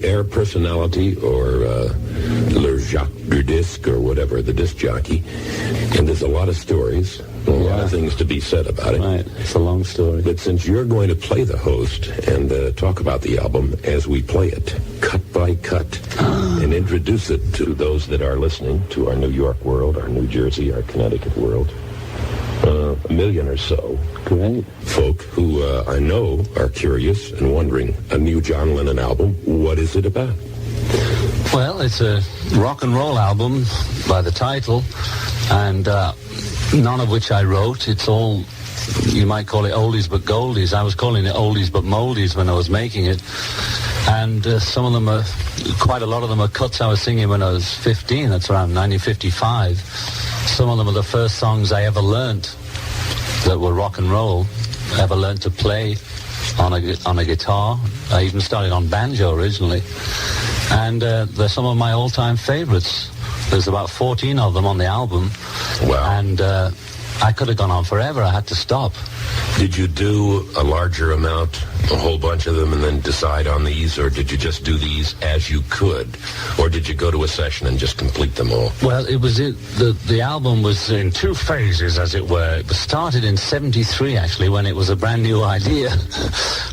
the air personality, or le Jacques du disc, or whatever, the disc jockey. And there's a lot of stories, a lot of things to be said about it. Right, it's a long story. But since you're going to play the host and talk about the album as we play it, cut by cut, and introduce it to those that are listening to our New York world, our New Jersey, our Connecticut world, a million or so folk who I know are curious and wondering, a new John Lennon album, what is it about? Well, it's a rock and roll album by the title, and none of which I wrote. It's all, you might call it oldies but goldies. I was calling it oldies but moldies when I was making it. And some of them are, quite a lot of them are cuts I was singing when I was 15. That's around 1955. Some of them are the first songs I ever learnt that were rock and roll. I ever learnt to play on a guitar. I even started on banjo originally. And they're some of my all-time favorites. There's about 14 of them on the album. Wow. And I could have gone on forever. I had to stop. Did you do a larger amount, a whole bunch of them, and then decide on these, or did you just do these as you could? Or did you go to a session and just complete them all? Well, the album was in two phases, as it were. It was started in 73, actually, when it was a brand new idea.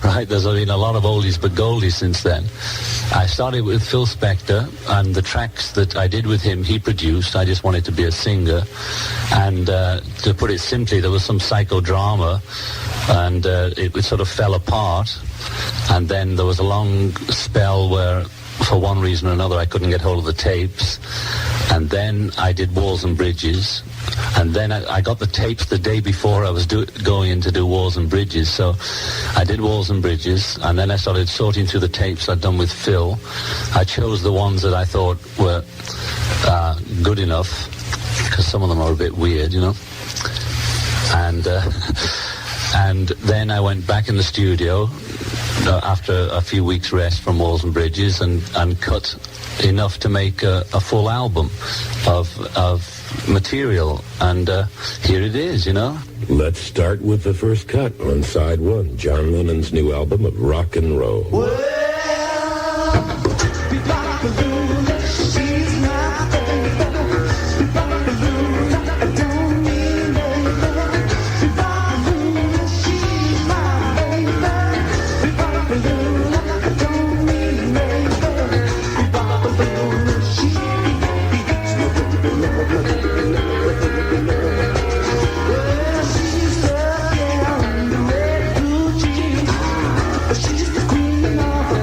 Right? There's been a lot of oldies but goldies since then. I started with Phil Spector, and the tracks that I did with him, he produced. I just wanted to be a singer. And to put it simply, there was some psychodrama, and it sort of fell apart. And then there was a long spell where, for one reason or another, I couldn't get hold of the tapes. And then I did Walls and Bridges. And then I got the tapes the day before I was going in to do Walls and Bridges. So I did Walls and Bridges, and then I started sorting through the tapes I'd done with Phil. I chose the ones that I thought were good enough, because some of them are a bit weird, you know. And then I went back in the studio after a few weeks rest from Walls and Bridges, and cut enough to make a full album of material, and here it is, you know. Let's start with the first cut on side one, John Lennon's new album of rock and roll. She's the queen of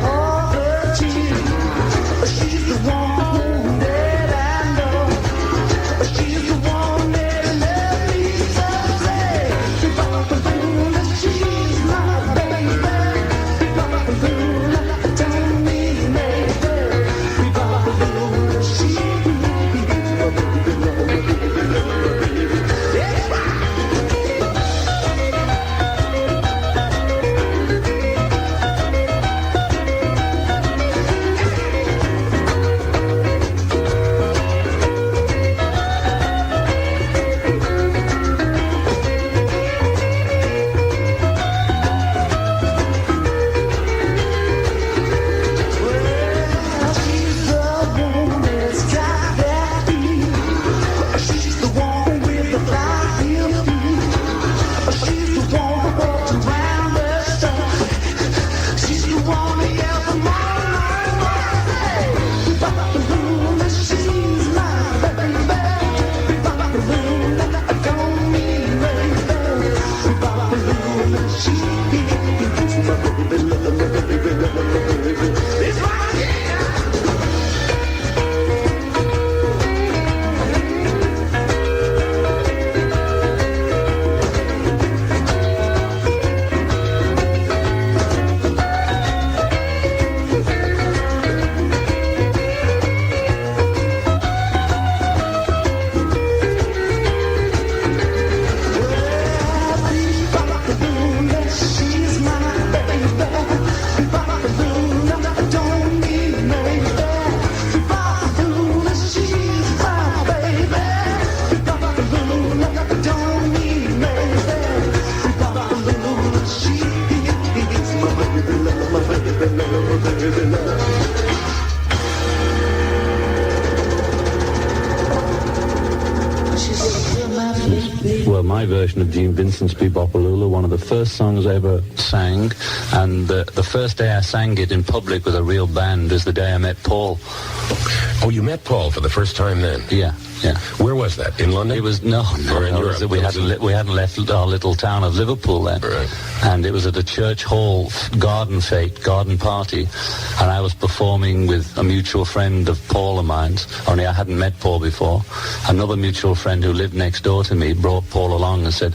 Bebopaloola, my version of Gene Vincent's Bebopaloola, one of the first songs I ever sang, and the first day I sang it in public with a real band is the day I met Paul. Oh, you met Paul for the first time then? Yeah. Where was that? In London? It was no. We hadn't left our little town of Liverpool then, right. And it was at a church hall garden party, and I was performing with a mutual friend of Paul of mine. Only I hadn't met Paul before. Another mutual friend who lived next door to me brought Paul along and said,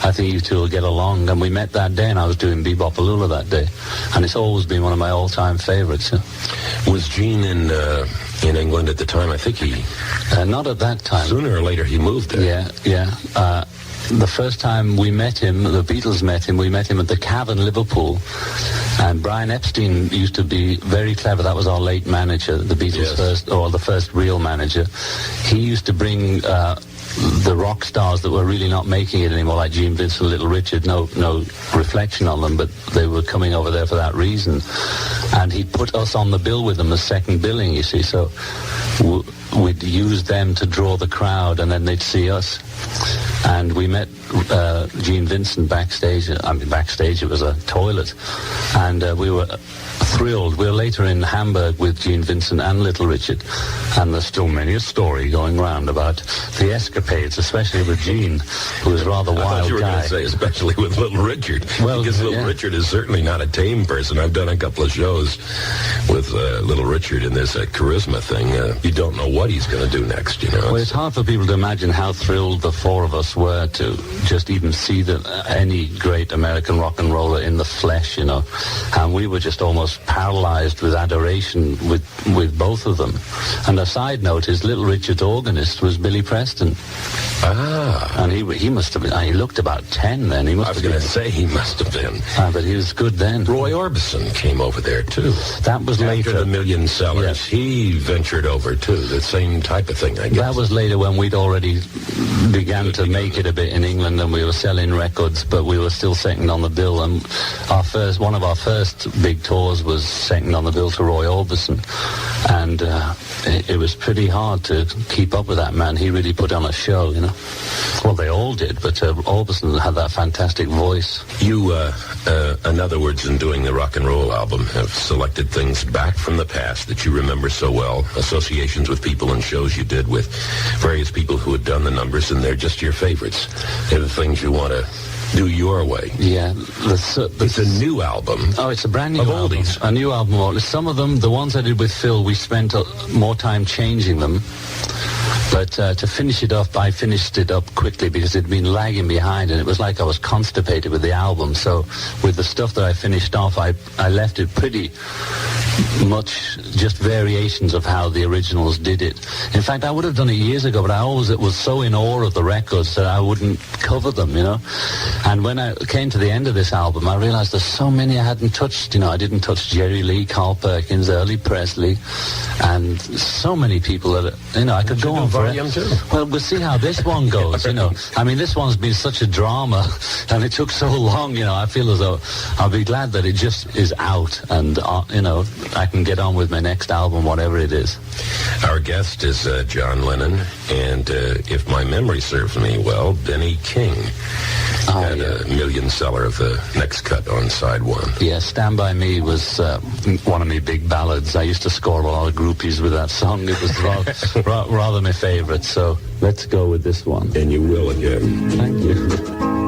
I think you two will get along. And we met that day, and I was doing Bebopaloola that day, and it's always been one of my all-time favorites. Was Gene in England at the time? I think he... not at that time. Sooner or later he moved there. Yeah. The first time we met him, the Beatles met him, we met him at the Cavern, Liverpool. And Brian Epstein used to be very clever. That was our late manager, the Beatles' the first real manager. He used to bring the rock stars that were really not making it anymore, like Gene Vincent, Little Richard, no reflection on them, but they were coming over there for that reason. And he put us on the bill with them, the second billing, you see. So we'd use them to draw the crowd, and then they'd see us. And we met Gene Vincent backstage. Backstage it was a toilet. And we were thrilled. We were later in Hamburg with Gene Vincent and Little Richard. And there's still many a story going around about the escapades, especially with Gene, who was rather wild guy. I thought you were going to say especially with Little Richard. Well, because Little Richard is certainly not a tame person. I've done a couple of shows with Little Richard in this charisma thing. You don't know what he's going to do next, Well, it's hard for people to imagine how thrilled the four of us were to just even see any great American rock and roller in the flesh, And we were just almost paralyzed with adoration with both of them. And a side note is Little Richard's organist was Billy Preston. And he must have been, he looked about 10 then. I was going to say he must have been. But he was good then. Roy Orbison came over there too. That was later. After the Million Sellers, yes. He ventured over too. The same type of thing, I guess. That was later when we'd already began to make it a bit in England, and we were selling records, but we were still second on the bill. And one of our first big tours was second on the bill to Roy Orbison, and it was pretty hard to keep up with that man. He really put on a show, Well, they all did, but Orbison had that fantastic voice. You, in other words, in doing the rock and roll album, have selected things back from the past that you remember so well, associations with people and shows you did with various people who had done the numbers, and they're just your favorites. They're the things you want to do your way. Yeah. It's a new album. Oh, it's a brand new album. Oldies. A new album of oldies. Some of them, the ones I did with Phil, we spent more time changing them. But to finish it up, I finished it up quickly because it had been lagging behind, and it was like I was constipated with the album. So with the stuff that I finished off, I left it pretty much just variations of how the originals did it. In fact, I would have done it years ago, but I always was so in awe of the records that I wouldn't cover them, And when I came to the end of this album, I realized there's so many I hadn't touched. I didn't touch Jerry Lee, Carl Perkins, Early Presley, and so many people that, I could go on forever. Well, we'll see how this one goes, This one's been such a drama, and it took so long, I feel as though I'll be glad that it just is out, and, I can get on with my next album, whatever it is. Our guest is John Lennon, and if my memory serves me well, Benny King had a million seller of the next cut on side one. Yeah, Stand By Me was one of my big ballads. I used to score a lot of groupies with that song. It was rather my favorite, so let's go with this one. And you will again. Thank you.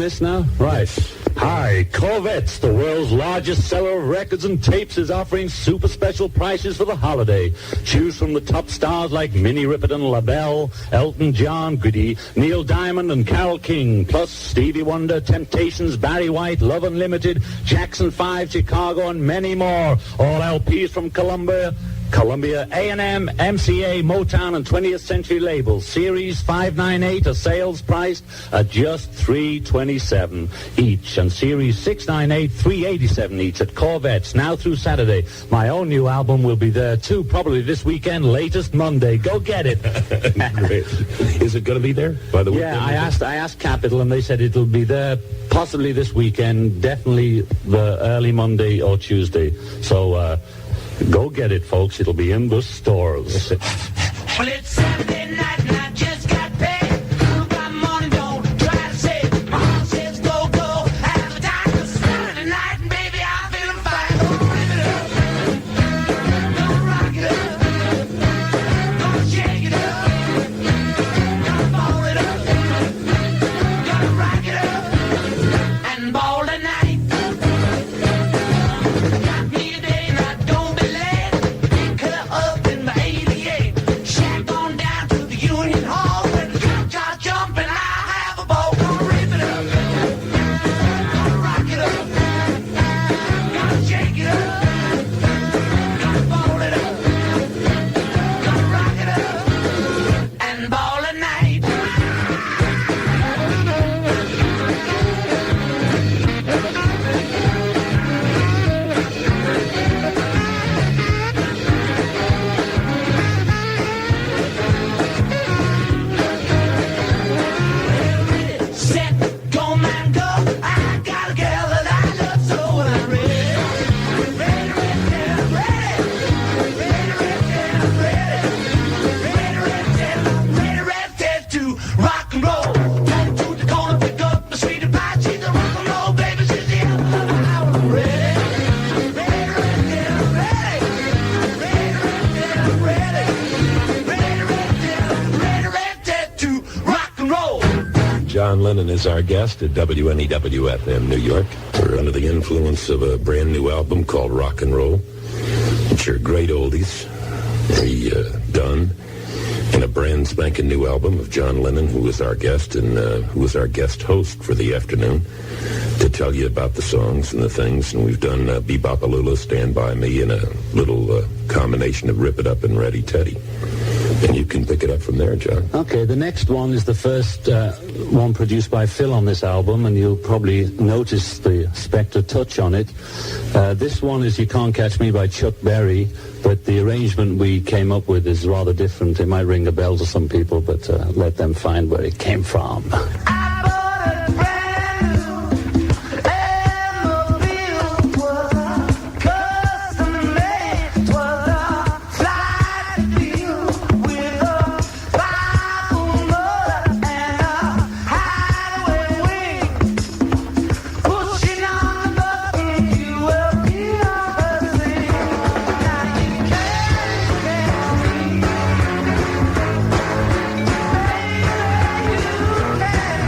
list now? Right. Hi, Corvettes, the world's largest seller of records and tapes, is offering super special prices for the holiday. Choose from the top stars like Minnie Riperton, LaBelle, Elton John, Goody, Neil Diamond and Carole King, plus Stevie Wonder, Temptations, Barry White, Love Unlimited, Jackson 5, Chicago, and many more. All LPs from Columbia, A&M, MCA, Motown, and 20th Century labels. Series 598 are sales priced at just $327 each, and Series 698, $387 each at Corvettes, now through Saturday. My own new album will be there too, probably this weekend, latest Monday. Go get it. Great. Is it going to be there, by the way? Yeah, I asked Capitol, and they said it'll be there possibly this weekend, definitely the early Monday or Tuesday. So, go get it, folks. It'll be in the stores. Well, it's Saturday night and I just got paid. By morning, don't try to say. My heart says go, go. Have a time for Saturday night and baby, I'm feeling fine. Gonna rip it up. Gonna rock it up. Gonna shake it up. Gonna ball it up. Gonna rock it up. And ball tonight. Got me a day and I don't be late. Pick her up in my 88. Shack on down to the Union Hall. When the cops start jumping, I'll have a ball. Gonna rip it up. Gonna rock it up. Gonna shake it up. Gonna ball it up. Gonna rock it up. And ball at night. Set, go man, go. I got a girl that I love so, and I'm ready. Ready, ready, ready. Ready, ready, ready. Ready, ready, ready to rock and roll. Turn to the corner, pick up my sweetie pie. She's a rock and roll baby, she's the apple of my eye. I'm ready. Ready, ready, ready. Ready, ready, ready. Ready, ready to rock and roll. John Lennon is our guest at WNEW FM New York. We're under the influence of a brand new album called Rock and Roll, which are great oldies, done in a brand spanking new album of John Lennon, who is our guest and who is our guest host for the afternoon, to tell you about the songs and the things. And we've done Bebopalula, Stand By Me, and a little combination of Rip It Up and Ready Teddy. And you can pick it up from there, John. Okay, the next one is the first one produced by Phil on this album, and you'll probably notice the Spectre touch on it. This one is You Can't Catch Me by Chuck Berry, but the arrangement we came up with is rather different. It might ring a bell to some people, but let them find where it came from. I bought a brand new automobile. Was a custom made. Was a flight deal with a powerful motor and a highway wing. Pushing on the button, you will hear her sing. Now you can't catch me. Baby, you can't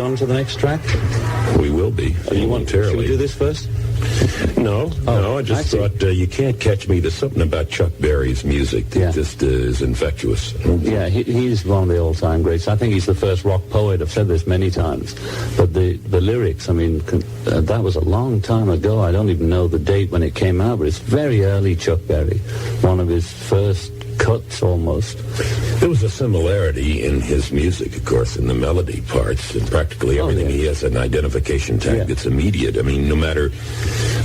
on to the next track? We will be, Should we momentarily. do this first? No, I just thought You Can't Catch Me. There's something about Chuck Berry's music that just is infectious. Yeah, he's one of the all-time greats. I think he's the first rock poet. I've said this many times. But the lyrics, I mean, that was a long time ago. I don't even know the date when it came out, but it's very early Chuck Berry. One of his first cuts almost. There was a similarity in his music, of course, in the melody parts and practically everything. He has an identification tag that's immediate. I mean, no matter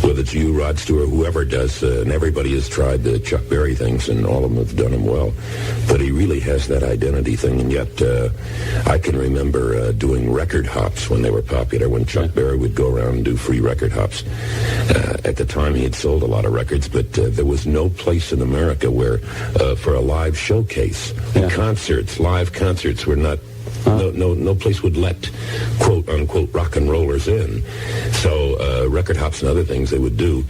whether it's you, Rod Stewart, whoever does, and everybody has tried the Chuck Berry things, and all of them have done them well. But he really has that identity thing, and yet I can remember doing record hops when they were popular, when Chuck Berry would go around and do free record hops. At the time, he had sold a lot of records, but there was no place in America where, for a live showcase, live concerts were not, no place would let quote unquote rock and rollers in. So record hops and other things they would do,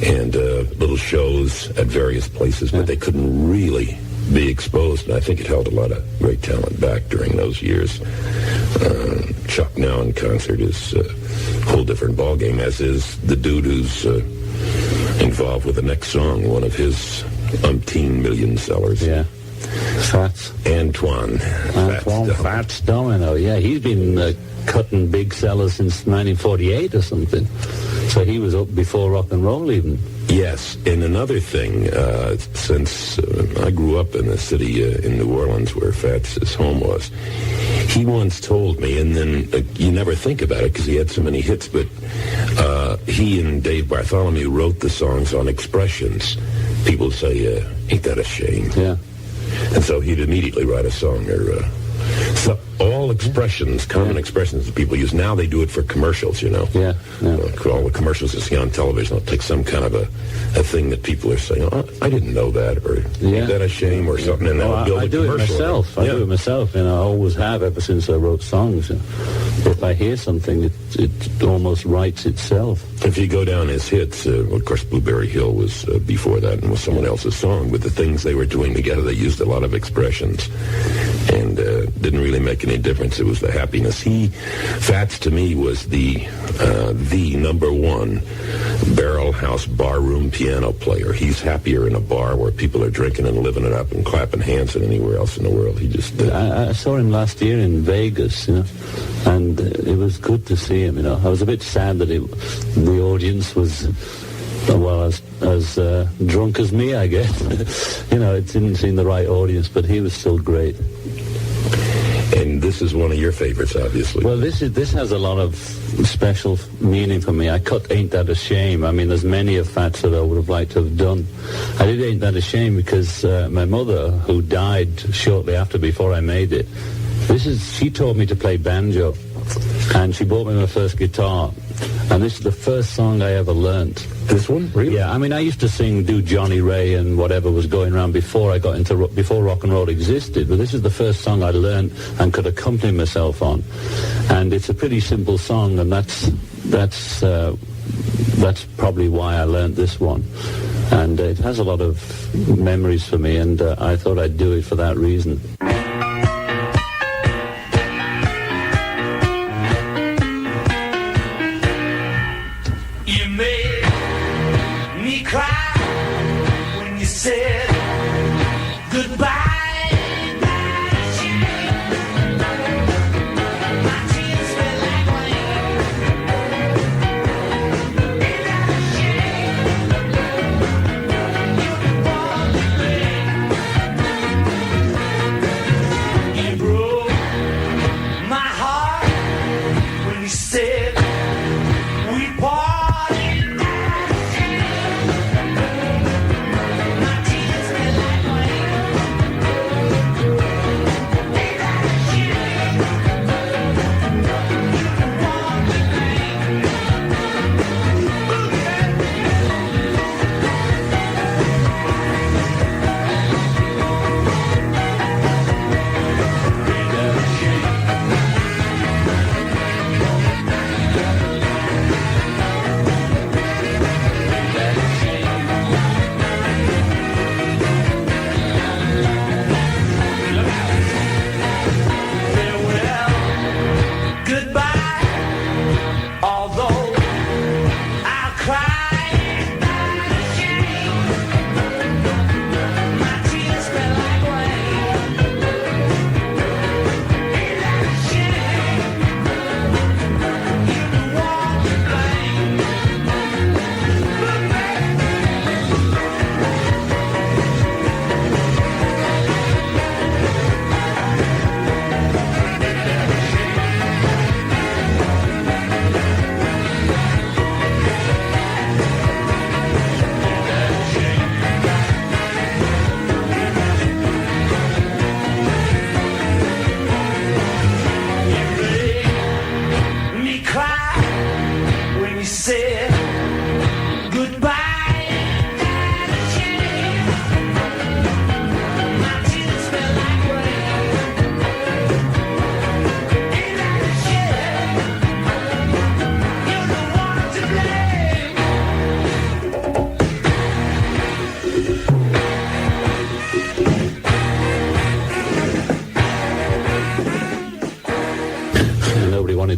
and little shows at various places, but they couldn't really be exposed, and I think it held a lot of great talent back during those years. Chuck now in concert is a whole different ballgame, as is the dude who's involved with the next song, one of his umpteen million sellers. Yeah. Fats. Antoine Fats Domino. Yeah, he's been cutting big sellers since 1948 or something. So he was up before rock and roll even. Yes, and another thing, since I grew up in a city in New Orleans where Fats' home was, he once told me, and then you never think about it because he had so many hits, but he and Dave Bartholomew wrote the songs on expressions. People say, ain't that a shame? Yeah. And so he'd immediately write a song or so all expressions, common expressions that people use. Now they do it for commercials, you know. Yeah. All the commercials you see on television, they'll take some kind of a thing that people are saying, oh, I didn't know that, or ain't that a shame, or something, and they'll build a commercial. I do it myself, and I always have ever since I wrote songs. If I hear something, it almost writes itself. If you go down his hits, of course, Blueberry Hill was before that and was someone else's song. With the things they were doing together, they used a lot of expressions, and didn't really make any difference. It was the happiness. Fats to me was the number one barrel house barroom piano player. He's happier in a bar where people are drinking and living it up and clapping hands than anywhere else in the world. He just I saw him last year in Vegas, you know, and it was good to see him, you know. I was a bit sad that the audience was, well, as drunk as me, I guess. You know, it didn't seem the right audience, but he was still great. And this is one of your favorites, obviously. Well, this has a lot of special meaning for me. I cut Ain't That a Shame. I mean, there's many of Fats that I would have liked to have done. I did Ain't That a Shame because my mother, who died shortly after, before I made it, she taught me to play banjo, and she bought me my first guitar, and this is the first song I ever learned. This one? Really? Yeah, I mean, I used to do Johnny Ray and whatever was going around before I got into before rock and roll existed, but this is the first song I learned and could accompany myself on. And it's a pretty simple song, and that's probably why I learned this one. And it has a lot of memories for me, and I thought I'd do it for that reason.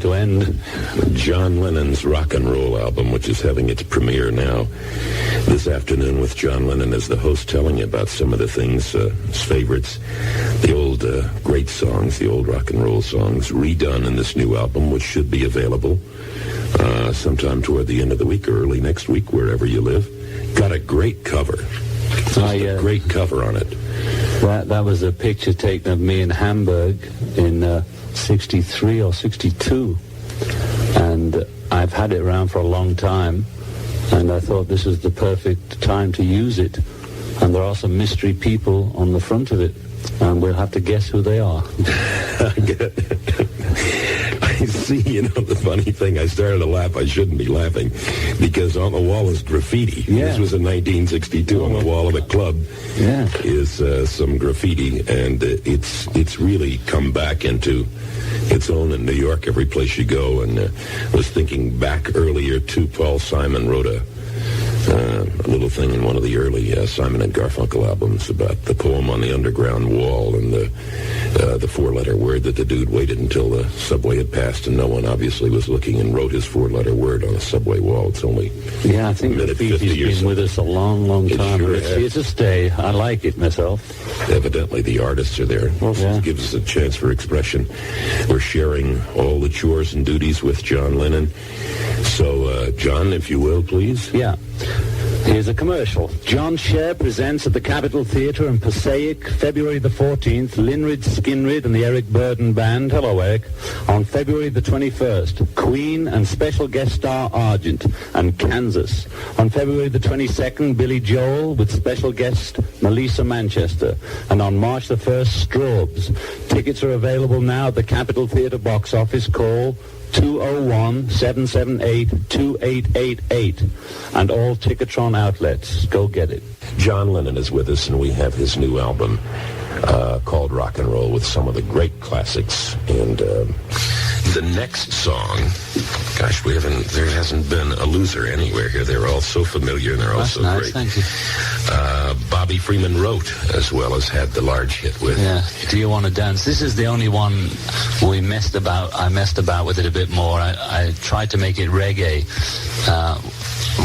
to end. John Lennon's rock and roll album, which is having its premiere now this afternoon with John Lennon as the host, telling you about some of the things, his favorites, the old great songs, the old rock and roll songs, redone in this new album, which should be available sometime toward the end of the week or early next week, wherever you live. Got a great cover. Just a great cover on it. That was a picture taken of me in Hamburg in 63 or 62. And I've had it around for a long time. And I thought this was the perfect time to use it. And there are some mystery people on the front of it. And we'll have to guess who they are. I see, the funny thing, I started to laugh. I shouldn't be laughing because on the wall is graffiti. Yeah. This was in 1962 on the wall of the club. Yeah. Is some graffiti, and it's really come back into its own in New York every place you go. And I was thinking back earlier to Paul Simon wrote a little thing in one of the early Simon and Garfunkel albums about the poem on the underground wall and the four-letter word that the dude waited until the subway had passed and no one obviously was looking and wrote his four-letter word on a subway wall. It's only I think graffiti's been with us a long, long time. Sure It's here to stay. I like it myself. Evidently, the artists are there. It gives us a chance for expression. We're sharing all the chores and duties with John Lennon. So, John, if you will, please. Yeah. Here's a commercial. John Sher presents at the Capitol Theatre in Passaic, February the 14th, Linrid Skinrid and the Eric Burden Band. Hello, Eric. On February the 21st, Queen and special guest star Argent and Kansas. On February the 22nd, Billy Joel with special guest Melissa Manchester. And on March the 1st, Straubs. Tickets are available now at the Capitol Theatre box office. Call 201-778-2888 and all Ticketron outlets. Go get it. John Lennon is with us, and we have his new album called Rock and Roll with some of the great classics. And the next song, gosh, there hasn't been a loser anywhere here. They're all so familiar and they're all so nice, great. Thank you. Bobby Freeman wrote as well as had the large hit with. Yeah. Do You Want to Dance? This is the only one I messed about with it a bit more. I tried to make it reggae.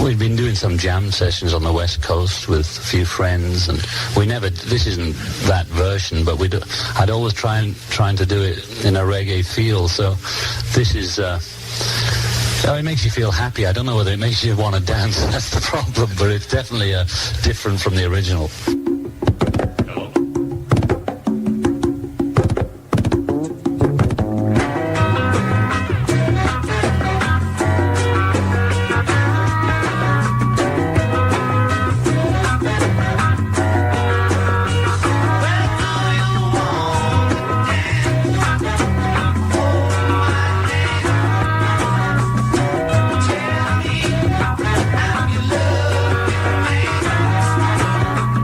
We'd been doing some jam sessions on the West Coast with a few friends, and this isn't that version, but I'd always trying to do it in a reggae feel. So this is, it makes you feel happy. I don't know whether it makes you want to dance. That's the problem, but it's definitely different from the original.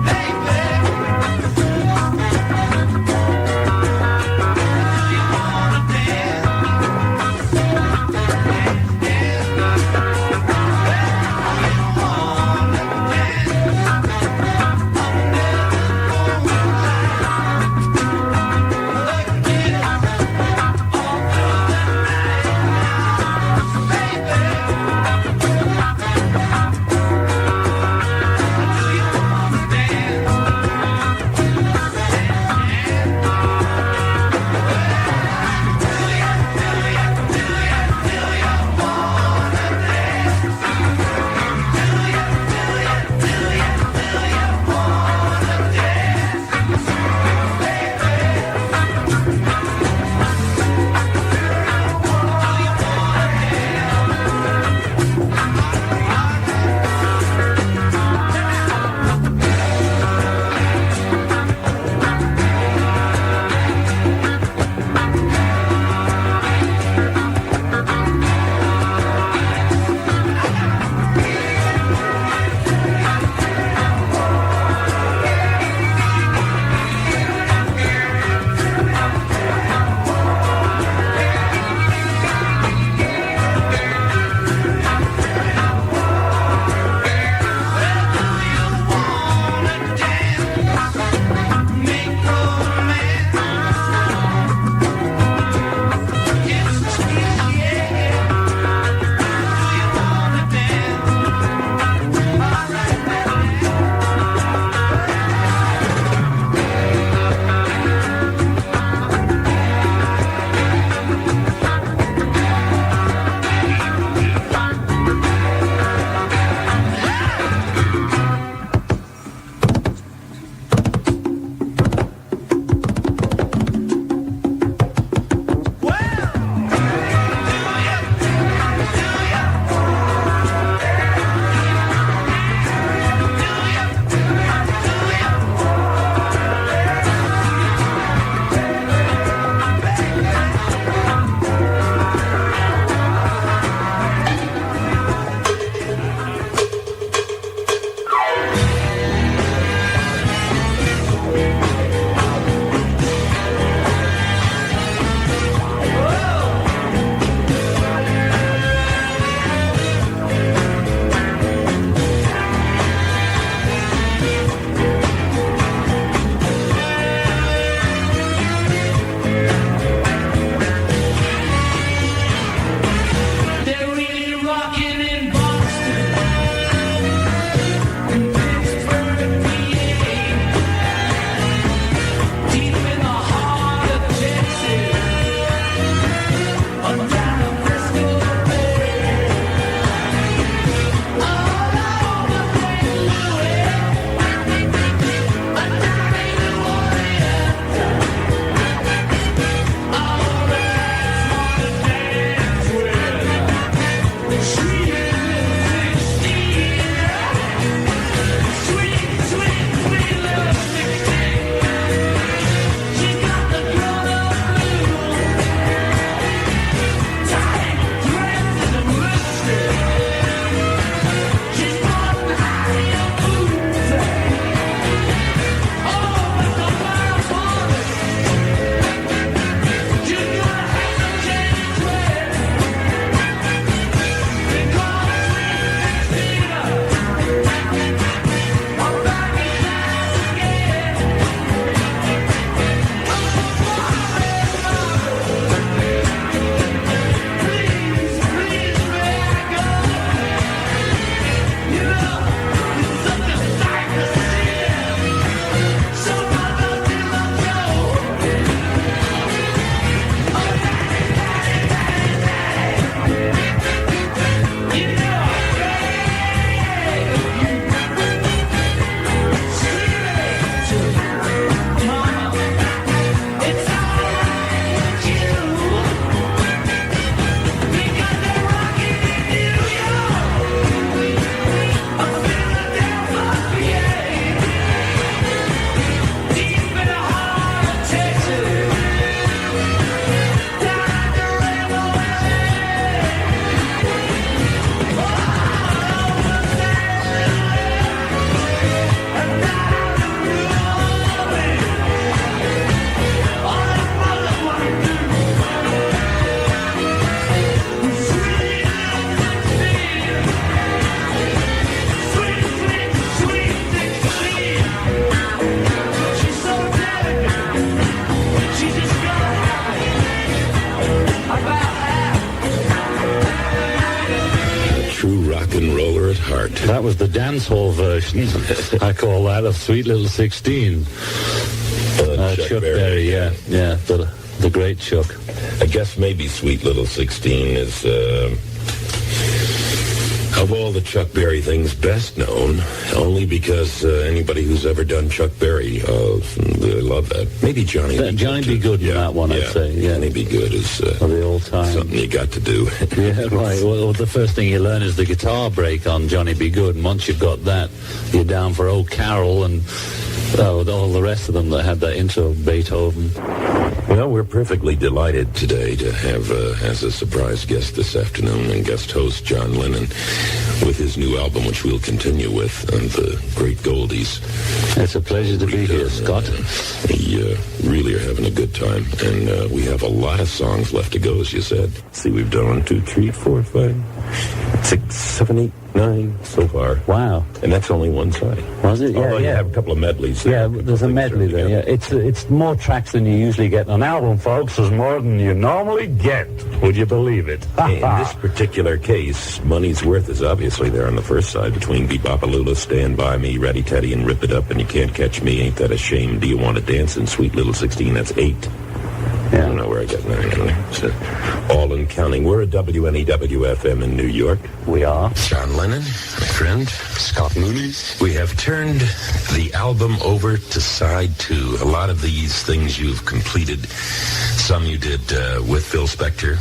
Hey, heart. That was the dance hall version. I call that of Sweet Little 16. Chuck Berry, yeah, the great Chuck. I guess maybe Sweet Little 16 is, of all the Chuck Berry things, best known, only because anybody who's ever done Chuck Berry, they love that. Maybe Johnny B. Johnny B. Good in that one, I'd say. Yeah. Johnny B. Good is the old time. Something you got to do. Yeah, right. Well, the first thing you learn is the guitar break on Johnny B. Good, and once you've got that, you're down for Oh Carol and all the rest of them that had that intro, Beethoven. Well, we're perfectly delighted today to have as a surprise guest this afternoon and guest host John Lennon with his new album, which we'll continue with, the Great Goldies. It's a pleasure to be here, Scott. We really are having a good time, and we have a lot of songs left to go, as you said. See, we've done 1, 2, 3, 4, 5, 6, 7, 8, 9 so far. Wow. And that's only one side. Was it? Yeah, Although you have a couple of medleys there. Yeah, there's a medley there, yeah. It's more tracks than you usually get on an album, folks. There's more than you normally get. Would you believe it? In this particular case, Money's Worth is obviously there on the first side between Bebopalula, Stand By Me, Ratty Tatty, and Rip It Up, and You Can't Catch Me, Ain't That a Shame, Do You Want to Dance, and Sweet Little 16, that's 8. Yeah. I don't know where I got 9 anyway. So, all in counting. We're at WNEW FM in New York. We are. John Lennon, my friend. Scott Muni. We have turned the album over to side 2. A lot of these things you've completed. Some you did with Phil Spector.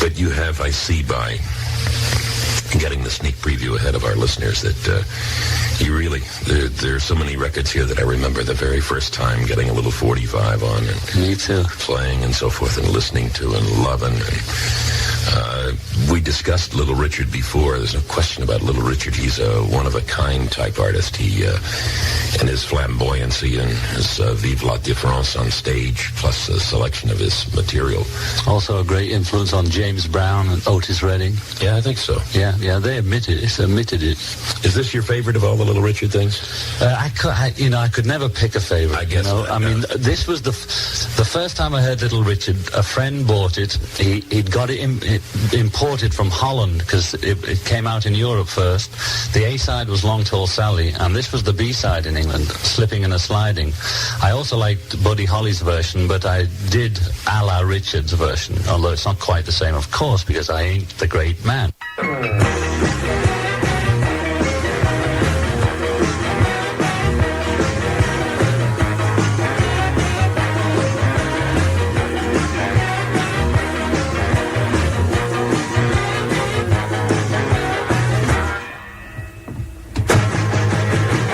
But you have, I see by getting the sneak preview ahead of our listeners, that you really, there are so many records here that I remember the very first time getting a little 45 on and me too, playing and so forth and listening to and loving. And we discussed Little Richard before. There's no question about Little Richard. He's a one-of-a-kind type artist. He, and his flamboyancy and his Vive la Différence on stage, plus a selection of his material. Also a great influence on James Brown and Otis Redding. Yeah, I think so. Yeah, they admitted it. Is this your favorite of all the Little Richard things? I could never pick a favorite. I guess. I mean, this was the first time I heard Little Richard. A friend bought it. He'd got it imported from Holland because it came out in Europe first. The A-side was Long Tall Sally, and this was the B-side in England, Slipping and a Sliding. I also liked Buddy Holly's version, but I did a la Richard's version, although it's not quite the same, of course, because I ain't the great man.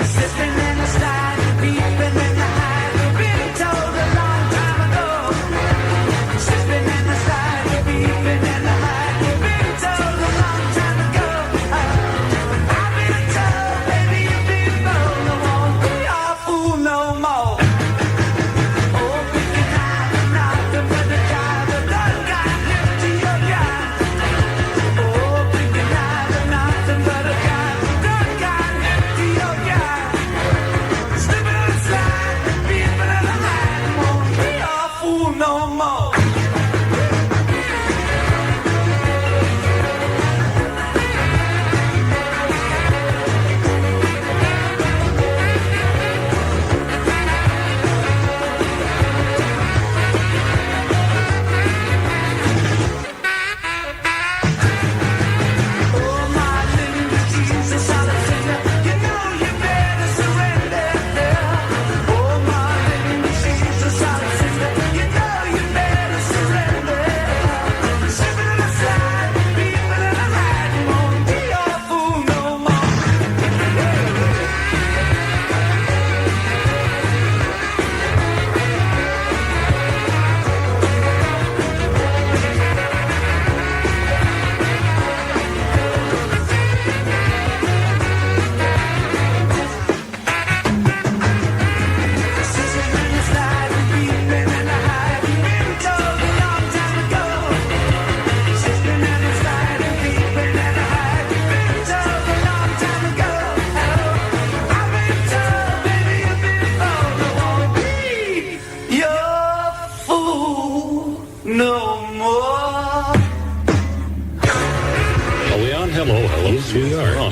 Sipping in the side, beeping in the high, you've been told a long time ago.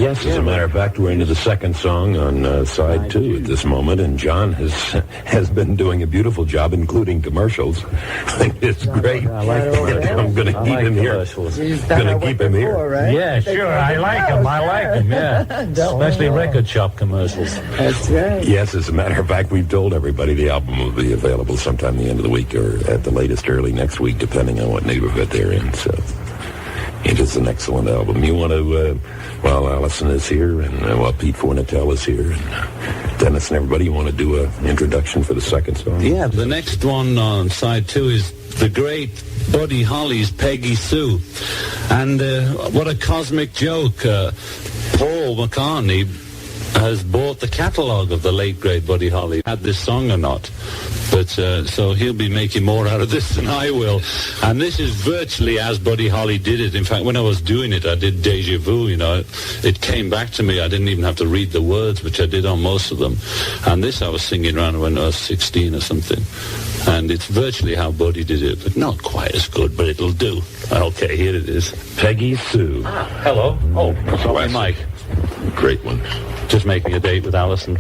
Yes, as a matter of fact, we're into the second song on side 2 at this moment, and John has been doing a beautiful job, including commercials. I think it's great. I like I'm going to keep him here. Going to keep him here. Right? Yeah, sure. I like them. Yeah. Especially record shop commercials. That's right. Yes, as a matter of fact, we've told everybody the album will be available sometime the end of the week or at the latest early next week, depending on what neighborhood they're in. So it is an excellent album. You want to, while Allison is here and while Pete Fornatale is here and Dennis and everybody, you want to do an introduction for the second song? Yeah, the next one on side 2 is the great Buddy Holly's Peggy Sue. And what a cosmic joke. Paul McCartney has bought the catalogue of the late great Buddy Holly. Had this song or not? But so he'll be making more out of this than I will. And this is virtually as Buddy Holly did it. In fact, when I was doing it, I did Deja Vu, you know. It came back to me. I didn't even have to read the words, which I did on most of them. And this I was singing around when I was 16 or something. And it's virtually how Buddy did it, but not quite as good, but it'll do. Okay, here it is. Peggy Sue. Hello. Oh, sorry, Mike. Great one. Just making a date with Alison.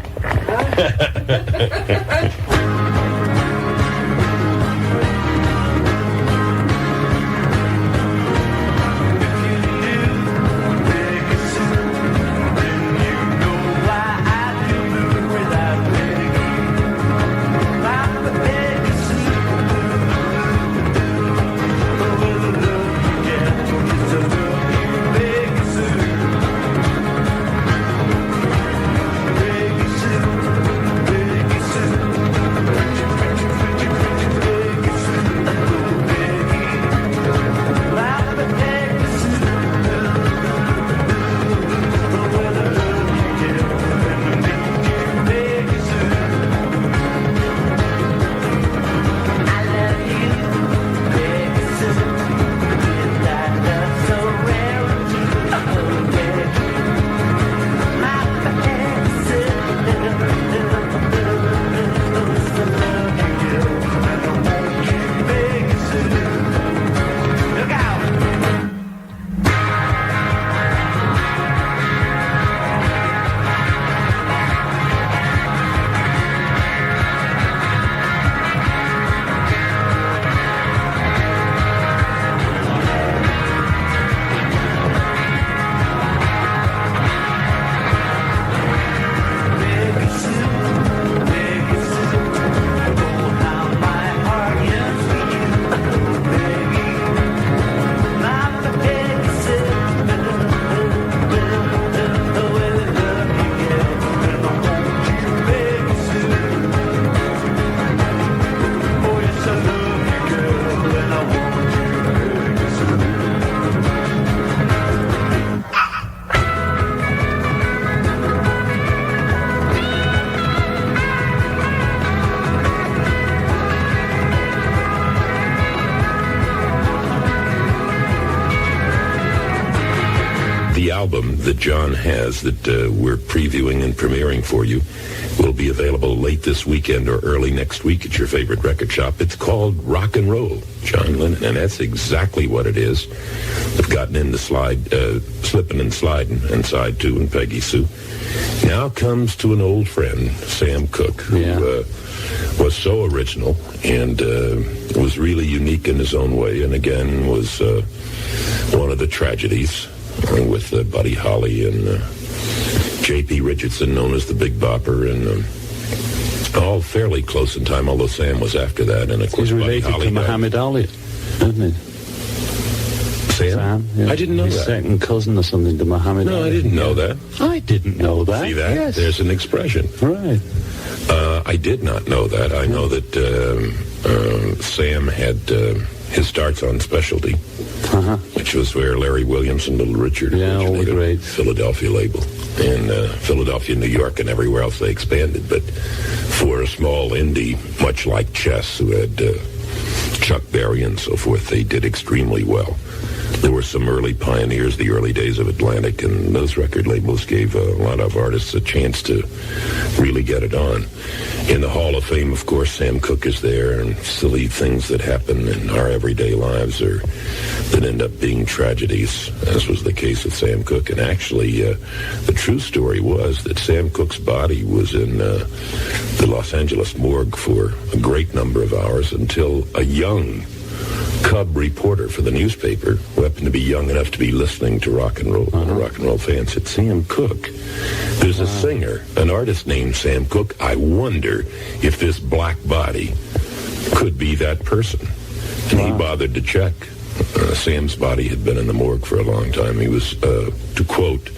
Album that John has that we're previewing and premiering for you will be available late this weekend or early next week at your favorite record shop. It's called Rock and Roll, John Lennon, and that's exactly what it is. We've gotten into slipping and sliding and side 2 and Peggy Sue. Now comes to an old friend, Sam Cooke, who was so original and was really unique in his own way, and again was one of the tragedies with Buddy Holly and J.P. Richardson, known as the Big Bopper, and all fairly close in time, although Sam was after that. And of course, he's related to Muhammad Ali, isn't he? Sam? Yeah. I didn't know His that. second cousin or something to Muhammad Ali. No, I didn't know that. I didn't know that. See that? Yes. There's an expression. Right. I did not know that. I know that Sam had his starts on Specialty, which was where Larry Williams and Little Richard originated, great Philadelphia label. And Philadelphia, New York, and everywhere else they expanded. But for a small indie, much like Chess, who had Chuck Berry and so forth, they did extremely well. There were some early pioneers, the early days of Atlantic, and those record labels gave a lot of artists a chance to really get it on. In the Hall of Fame, of course, Sam Cooke is there, and silly things that happen in our everyday lives or that end up being tragedies, as was the case with Sam Cooke. And actually, the true story was that Sam Cooke's body was in the Los Angeles morgue for a great number of hours until a young cub reporter for the newspaper, who happened to be young enough to be listening to rock and roll, rock and roll fans, said, Sam Cooke, there's a singer, an artist named Sam Cooke. I wonder if this black body could be that person. And he bothered to check. Sam's body had been in the morgue for a long time. He was, to quote,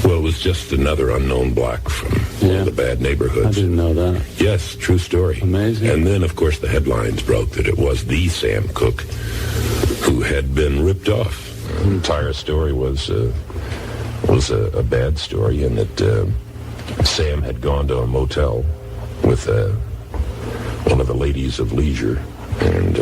well, it was just another unknown black from one of the bad neighborhoods. I didn't know that. Yes, true story. Amazing. And then, of course, the headlines broke that it was the Sam Cooke who had been ripped off. The entire story was a bad story, in that Sam had gone to a motel with one of the ladies of leisure, and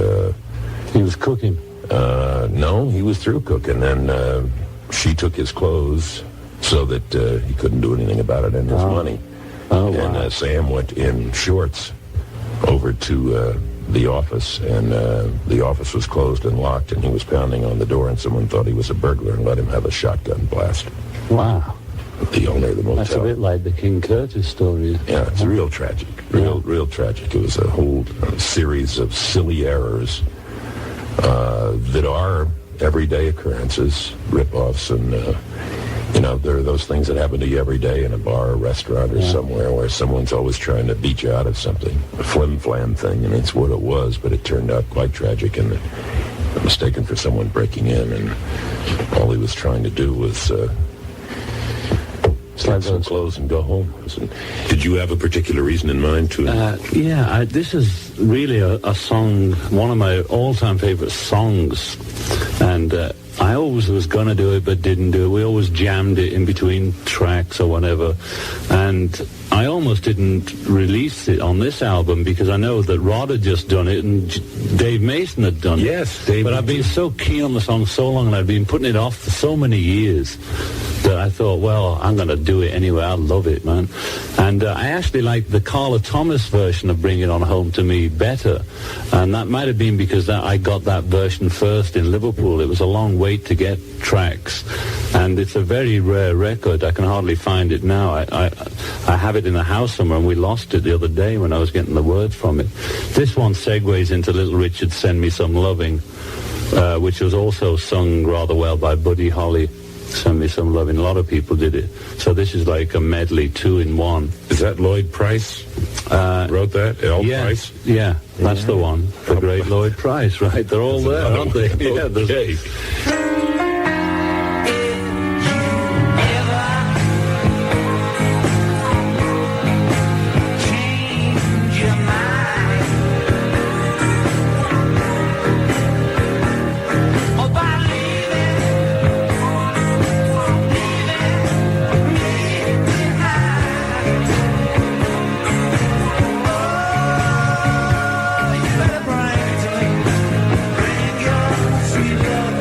he was cooking. No, he was through cooking, and she took his clothes so that he couldn't do anything about it and his money. Oh, wow. And Sam went in shorts over to the office, and the office was closed and locked, and he was pounding on the door, and someone thought he was a burglar and let him have a shotgun blast. Wow. The owner of the motel. That's a bit like the King Curtis story. Yeah, it's real tragic. Real tragic. It was a whole series of silly errors that are everyday occurrences, rip-offs, and there are those things that happen to you every day in a bar or restaurant or somewhere where someone's always trying to beat you out of something, a flim-flam thing, and it's what it was, but it turned out quite tragic and mistaken for someone breaking in, and all he was trying to do was get some clothes and go home. Did you have a particular reason in mind to? This is really a song, one of my all-time favorite songs, and I always was going to do it but didn't do it. We always jammed it in between tracks or whatever, and I almost didn't release it on this album because I know that Rod had just done it and Dave Mason had done it. Yes, Dave. But I've been so keen on the song so long, and I've been putting it off for so many years that I thought, well, I'm going to do it anyway. I love it, man. And I actually like the Carla Thomas version of Bring It On Home to Me better. And that might have been because I got that version first in Liverpool. It was a long wait to get tracks. And it's a very rare record. I can hardly find it now. I have it in the house somewhere, and we lost it the other day when I was getting the words from it. This one segues into Little Richard, Send Me Some Loving, which was also sung rather well by Buddy Holly. Send Me Some Loving. A lot of people did it. So this is like a medley, 2-in-1. Is that Lloyd Price wrote that? L. Price? Yeah, that's the one. The great Lloyd Price, right? They're all there, aren't they? Yeah, okay. Bring your sweet love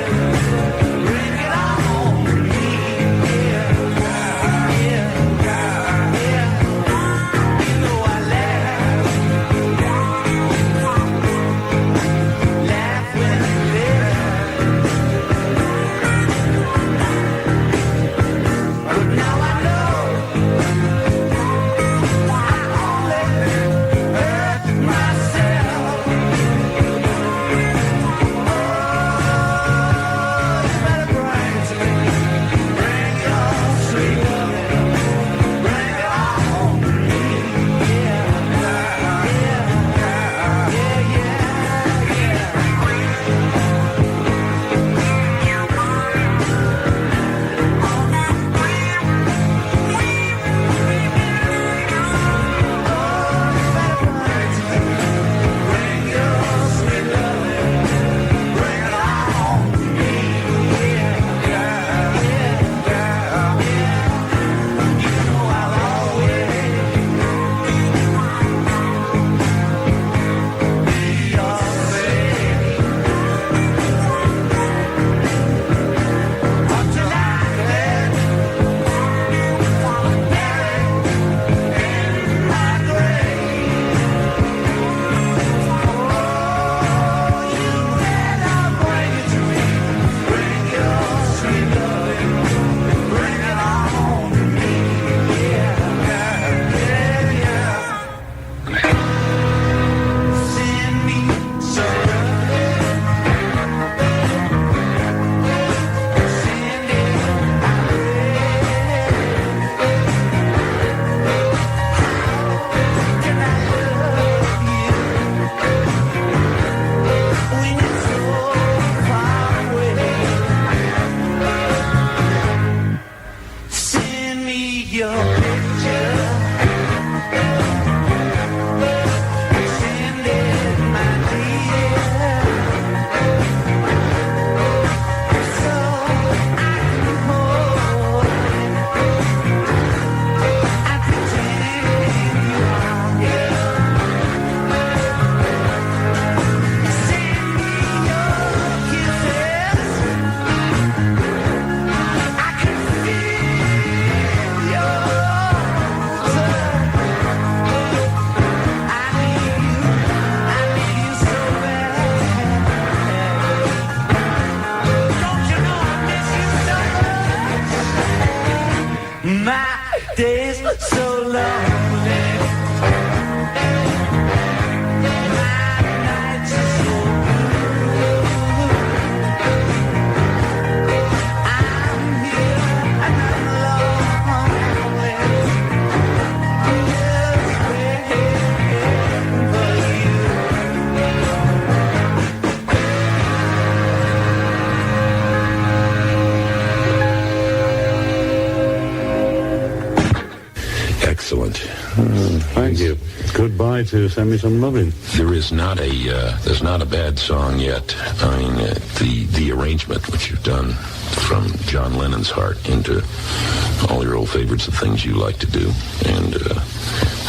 goodbye to Send Me Some Lovin'. There's not a bad song yet. I mean, the arrangement which you've done from John Lennon's heart into all your old favorites, the things you like to do, and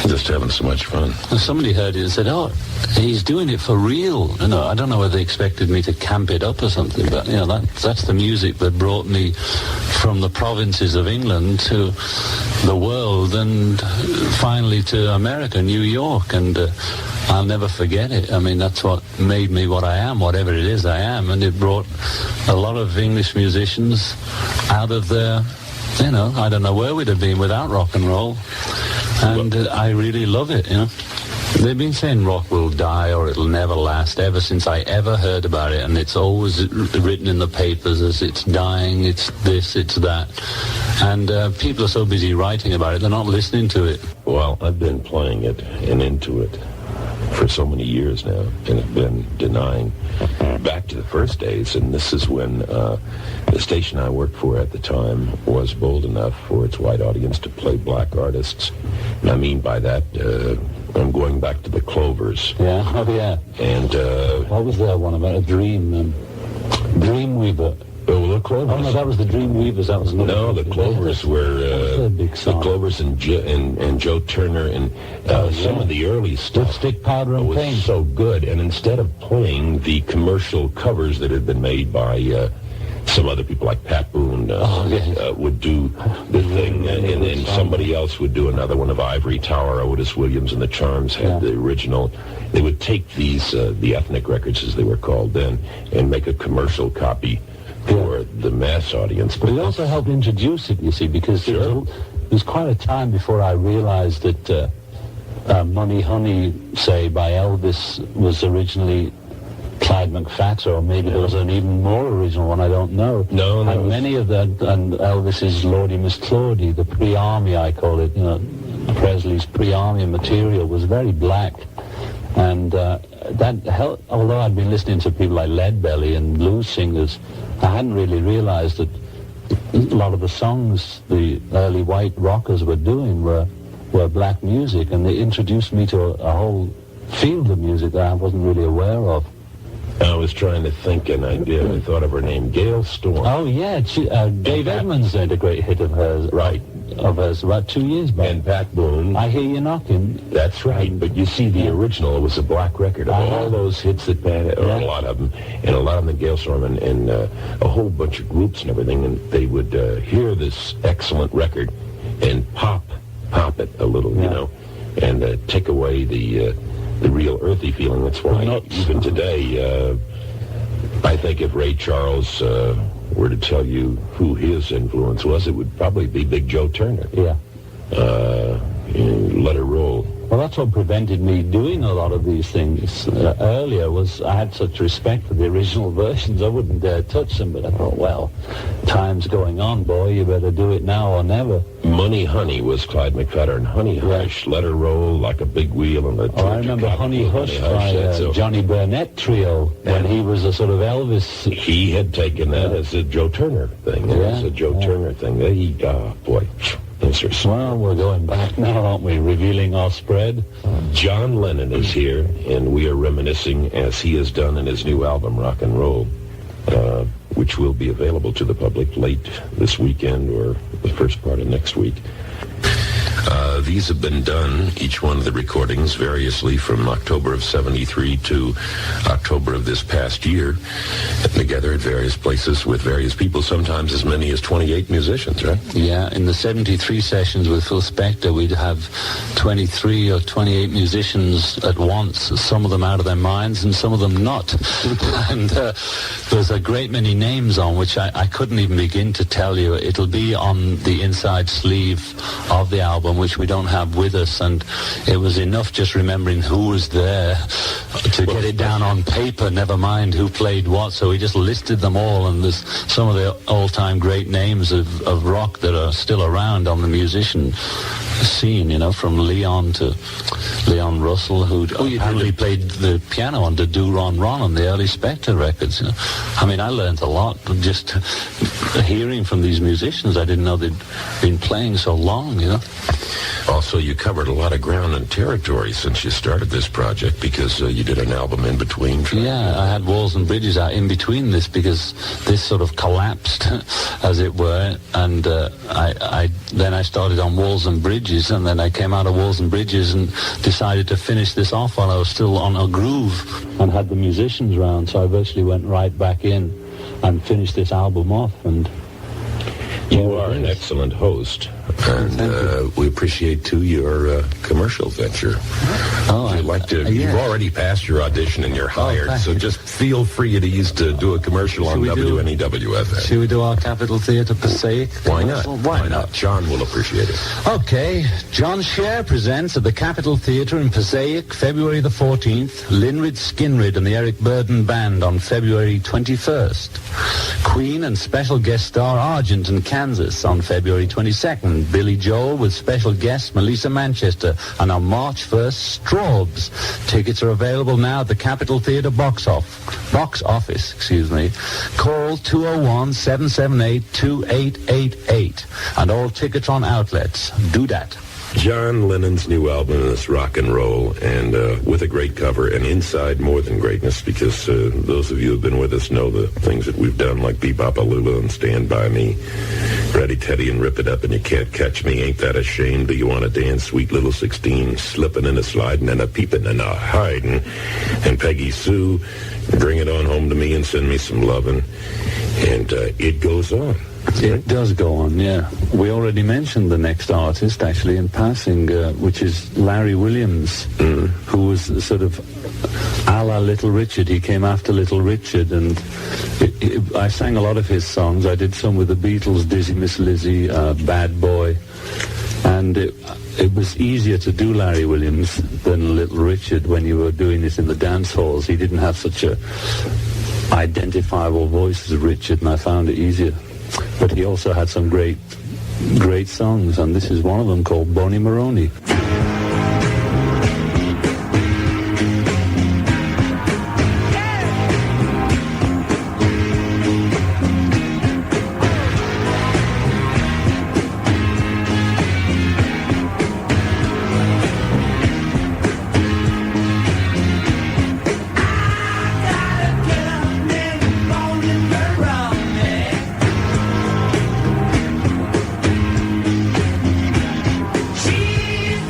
just having so much fun. Well, somebody heard it and said, "Oh, he's doing it for real." You know, I don't know whether they expected me to camp it up or something, but you know, that's the music that brought me from the provinces of England to the world, and finally to America, New York, and I'll never forget it. I mean, that's what made me what I am, whatever it is I am, and it brought a lot of English musicians out of their, you know, I don't know where we'd have been without rock and roll, and I really love it, you know. They've been saying rock will die or it'll never last ever since I ever heard about it, and it's always written in the papers as it's dying, it's this, it's that. And people are so busy writing about it, they're not listening to it. Well, I've been playing it and into it for so many years now, and have been denying back to the first days, and this is when the station I worked for at the time was bold enough for its white audience to play black artists. And I mean by that, I'm going back to the Clovers. Yeah, oh yeah. And what was that one about? A dream, Dreamweaver. Oh, the Clovers. Oh no, that was the Dreamweavers. That was another. No, the Clovers were a big song. the Clovers and Joe Turner and some of the early stuff. Lipstick, Powder, and was Paint. So good. And instead of playing the commercial covers that had been made by some other people like Pat Boone would do the thing, and then somebody else would do another one of Ivory Tower. Otis Williams and the Charms had the original. They would take these, the ethnic records as they were called then, and make a commercial copy for the mass audience. But it also helped introduce it, you see, because there was quite a time before I realized that Money Honey, say, by Elvis was originally Clyde McFadden, or maybe there was an even more original one, I don't know. No. And many of that, and Elvis's Lordy Miss Claudie, the pre-army, I call it, you know, Presley's pre-army material was very black. And that helped, although I'd been listening to people like Leadbelly and blues singers, I hadn't really realized that a lot of the songs the early white rockers were doing were black music, and they introduced me to a whole field of music that I wasn't really aware of. I was trying to think, and I did. I thought of her name, Gail Storm. Oh, yeah. Dave Edmunds did a great hit of hers. Right. Of hers about 2 years back. And Pat Boone. I Hear You Knocking. That's right. But you see, the original was a black record of all those hits that Pat had, or a lot of them, and a lot of them Gail Storm and a whole bunch of groups and everything, and they would hear this excellent record and pop it a little, you know, and take away the real earthy feeling. That's why even today, I think if Ray Charles were to tell you who his influence was, it would probably be Big Joe Turner. Yeah. Let Her Roll. Well, that's what prevented me doing a lot of these things earlier, was I had such respect for the original versions, I wouldn't dare touch them, but I thought, well, time's going on, boy, you better do it now or never. Money Honey was Clyde McFadden. Honey Hush, Let Her Roll, Like a Big Wheel on the I remember Honey Hush by Johnny Burnett Trio, when he was a sort of Elvis. He had taken that as a Joe Turner thing. It was a Joe Turner thing. Boy. Well, we're going back now, aren't we? Revealing our spread. John Lennon is here, and we are reminiscing as he has done in his new album, Rock and Roll, which will be available to the public late this weekend or the first part of next week. These have been done, each one of the recordings, variously from October of 73 to October of this past year, together at various places with various people, sometimes as many as 28 musicians, right? Yeah, in the 73 sessions with Phil Spector, we'd have 23 or 28 musicians at once, some of them out of their minds and some of them not. And there's a great many names on which I couldn't even begin to tell you. It'll be on the inside sleeve of the album, which we don't have with us, and it was enough just remembering who was there to get it down on paper, never mind who played what. So we just listed them all, and there's some of the all-time great names of rock that are still around on the musician scene, you know, from Leon to Leon Russell, who apparently played the piano on the Do Ron Ron on the early Spectre records. You know? I mean, I learned a lot just hearing from these musicians. I didn't know they'd been playing so long, you know. Also, you covered a lot of ground and territory since you started this project, because you did an album in between. Yeah, I had Walls and Bridges out in between this, because this sort of collapsed, as it were, and then I started on Walls and Bridges, and then I came out of Walls and Bridges and decided to finish this off while I was still on a groove and had the musicians round, so I virtually went right back in and finished this album off. And you are an excellent host, and we appreciate, too, your commercial venture. Oh, I'd like to. You've already passed your audition and you're hired, so just feel free at ease to do a commercial on WNEW FM. Should we do our Capitol Theatre Passaic? Why not? Why not? John will appreciate it. Okay. John Scher presents at the Capitol Theatre in Passaic, February the 14th, Linrid Skinrid and the Eric Burden Band on February 21st. Queen and special guest star Argent and Kansas on February 22nd. Billy Joel with special guest Melissa Manchester. And on March 1st, Straubs. Tickets are available now at the Capitol Theatre box office. Call 201-778-2888. And all Ticketron outlets. Do that. John Lennon's new album is rock and roll, and with a great cover, and inside more than greatness, because those of you who have been with us know the things that we've done, like Bebop-A-Lula and Stand By Me, Ready Teddy and Rip It Up and You Can't Catch Me, Ain't That a Shame, Do You Want to Dance, Sweet Little 16, Slippin' and a Slidin' and a Peepin' and a Hidin', and Peggy Sue, Bring It On Home to Me and Send Me Some Lovin', and it goes on. It does go on, yeah. We already mentioned the next artist, actually, in passing, which is Larry Williams, who was sort of a la Little Richard. He came after Little Richard, and I sang a lot of his songs. I did some with the Beatles, Dizzy Miss Lizzy, Bad Boy, and it was easier to do Larry Williams than Little Richard when you were doing it in the dance halls. He didn't have such a identifiable voice as Richard, and I found it easier. But he also had some great songs, and this is one of them called Boney Maroney. She's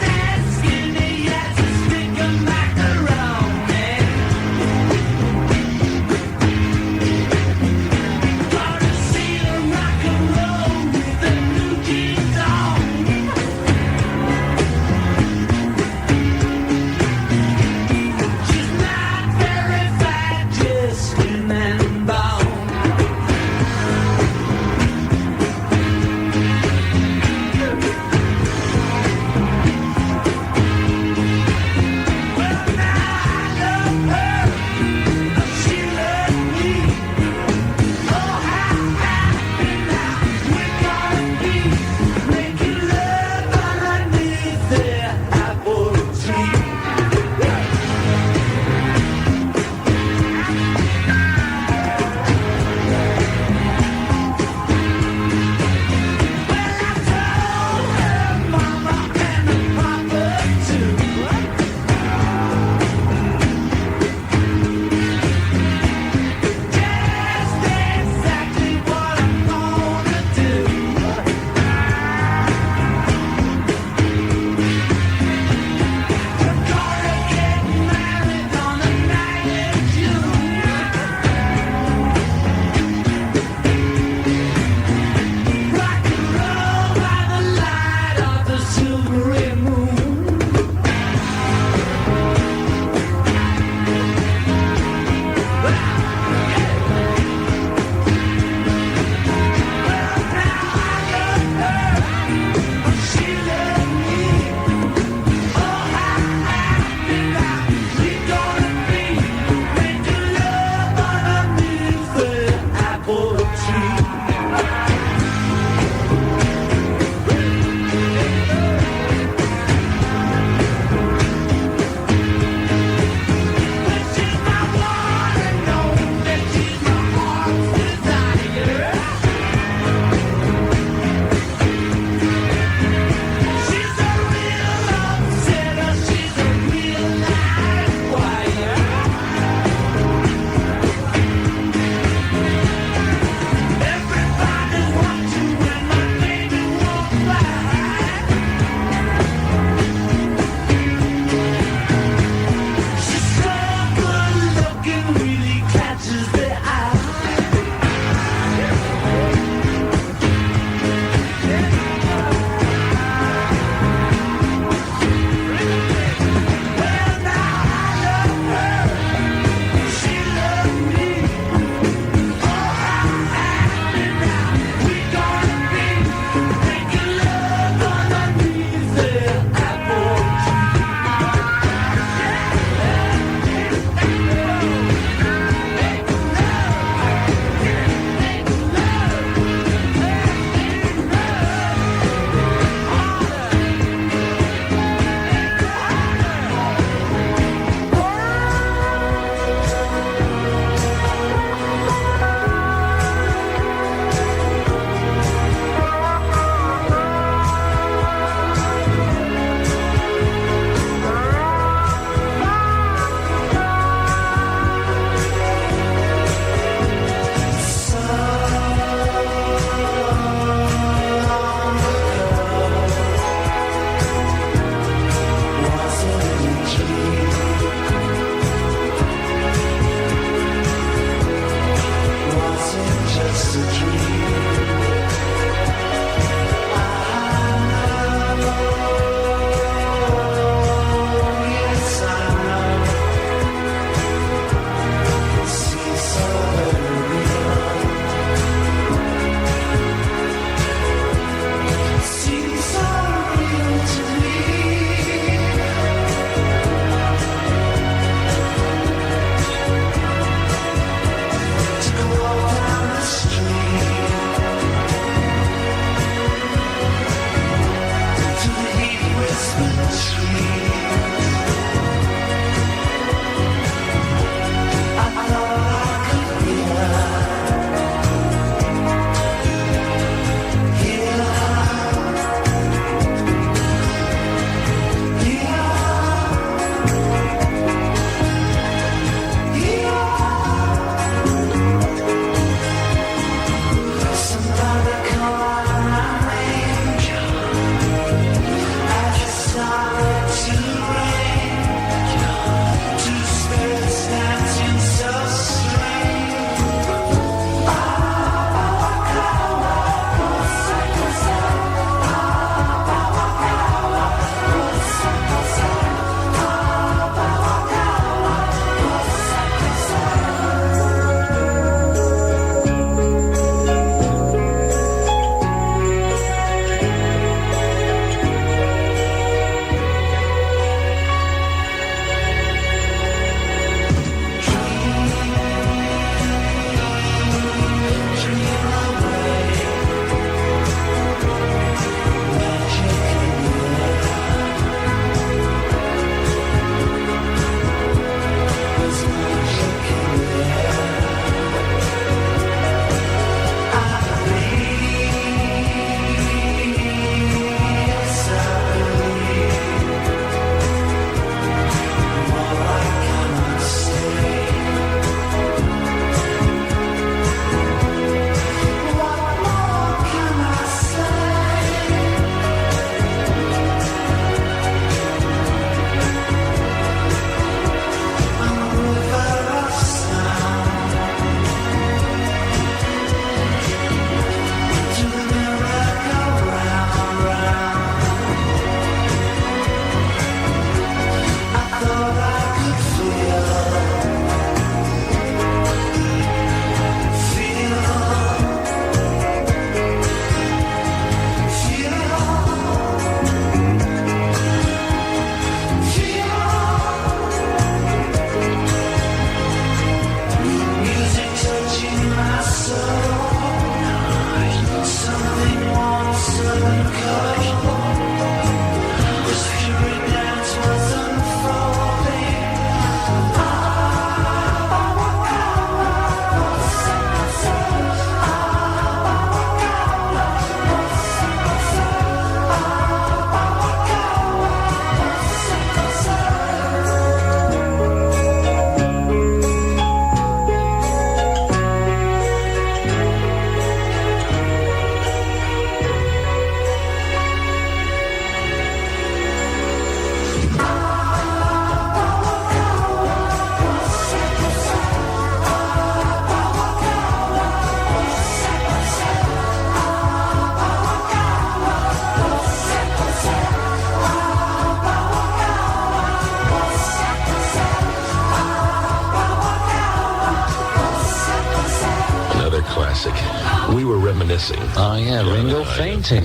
We were reminiscing. Oh, yeah, Ringo fainting.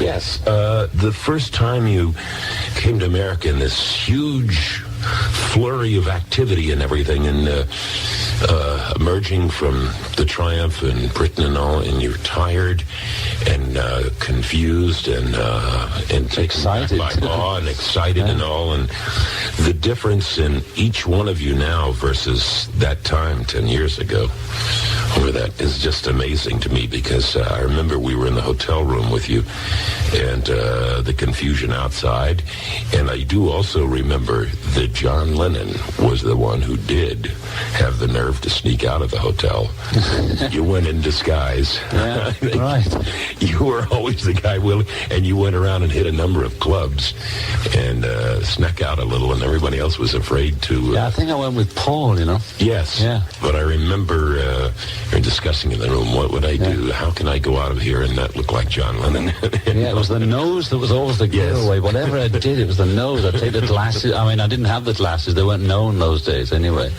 Yes. The first time you came to America in this huge flurry of activity and everything, and emerging from the triumph in Britain and all, and you're tired and confused and taken Excited. by awe and excited and all, and the difference in each one of you now versus that time 10 years ago over that is just amazing to me, because I remember we were in the hotel room with you and the confusion outside, and I do also remember that John Lennon was the one who did have the nerve to sneak out of the hotel. You went in disguise. Yeah, right. You were always the guy willing, and you went around and hit a number of clubs and snuck out a little, and everybody else was afraid to... Yeah, I think I went with Paul, you know. Yes. Yeah. But I remember discussing in the room, what would I do? How can I go out of here and not look like John Lennon? Yeah, it was the nose that was always the giveaway. Whatever I did, it was the nose. I'd take the glasses. I mean, I didn't have the glasses. They weren't known those days anyway.